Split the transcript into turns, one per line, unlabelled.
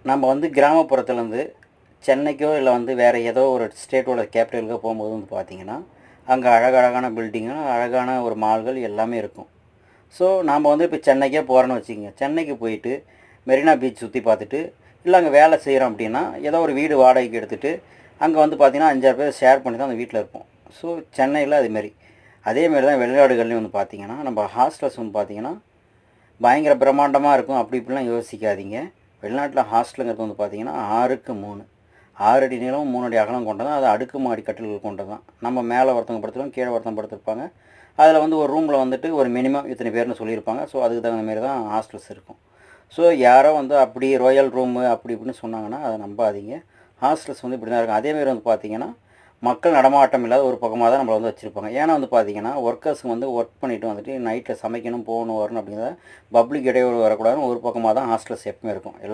நம்ம வந்து கிராமப்புறத்துலேருந்து சென்னைக்கோ இல்லை வந்து வேறு ஏதோ ஒரு ஸ்டேட்டோட கேபிட்டலுக்கோ போகும்போது வந்து பார்த்திங்கன்னா, அங்கே அழகழகான பில்டிங்கு, அழகான ஒரு மால்கள் எல்லாமே இருக்கும். ஸோ நாம் வந்து இப்போ சென்னைக்கே போகிறோன்னு வச்சுக்கோங்க. சென்னைக்கு போயிட்டு மெரினா பீச் சுற்றி பார்த்துட்டு, இல்லை அங்கே வேலை செய்கிறோம் அப்படின்னா, ஏதோ ஒரு வீடு வாடகைக்கு எடுத்துகிட்டு அங்கே வந்து பார்த்திங்கன்னா 5, 6 பேர் ஷேர் பண்ணி தான் அந்த வீட்டில் இருப்போம். ஸோ சென்னையில் அதுமாரி. அதேமாரி தான் வெளிநாடுகள்லேயும் வந்து பார்த்திங்கன்னா, நம்ம ஹாஸ்டல்ஸ் வந்து பார்த்திங்கன்னா பயங்கர பிரம்மாண்டமாக இருக்கும். அப்படி இப்படிலாம் யோசிக்காதீங்க. வெளிநாட்டில் ஹாஸ்டலுங்கிறது வந்து பார்த்திங்கன்னா 6க்கு 3, 6 அடி நீளம் 3 அடி அகலம் கொண்டது. அது அடுக்குமாடி கட்டில்கள் கொண்டது தான். நம்ம மேலே ஒருத்தவங்க படுத்துருவோம், கீழே ஒருத்தவங்க படுத்திருப்பாங்க. அதில் வந்து ஒரு ரூமில் வந்துட்டு ஒரு மினிமம் இத்தனை பேர்னு சொல்லியிருப்பாங்க. ஸோ அதுக்கு தகுந்த மாரி தான் ஹாஸ்டல்ஸ் இருக்கும். ஸோ யாரோ வந்து அப்படி ராயல் ரூமு அப்படி இப்படின்னு சொன்னாங்கன்னா அதை நம்பாதீங்க. ஹாஸ்டல்ஸ் வந்து இப்படி தான் இருக்கும். அதேமாரி வந்து பார்த்திங்கன்னா மக்கள் நடமாட்டம் இல்லாத ஒரு பக்கமாக தான் நம்மளை வந்து வச்சுருப்பாங்க. ஏன்னா வந்து பார்த்திங்கன்னா ஒர்க்கர்ஸுங்க வந்து ஒர்க் பண்ணிவிட்டு வந்துட்டு நைட்டில் சமைக்கணும், போகணும், வரணும் அப்படிங்கிறத பப்ளிக் இடையூறு வரக்கூடாதுன்னு ஒரு பக்கமாக தான் ஹாஸ்டல்ஸ் எப்பவுமே இருக்கும்.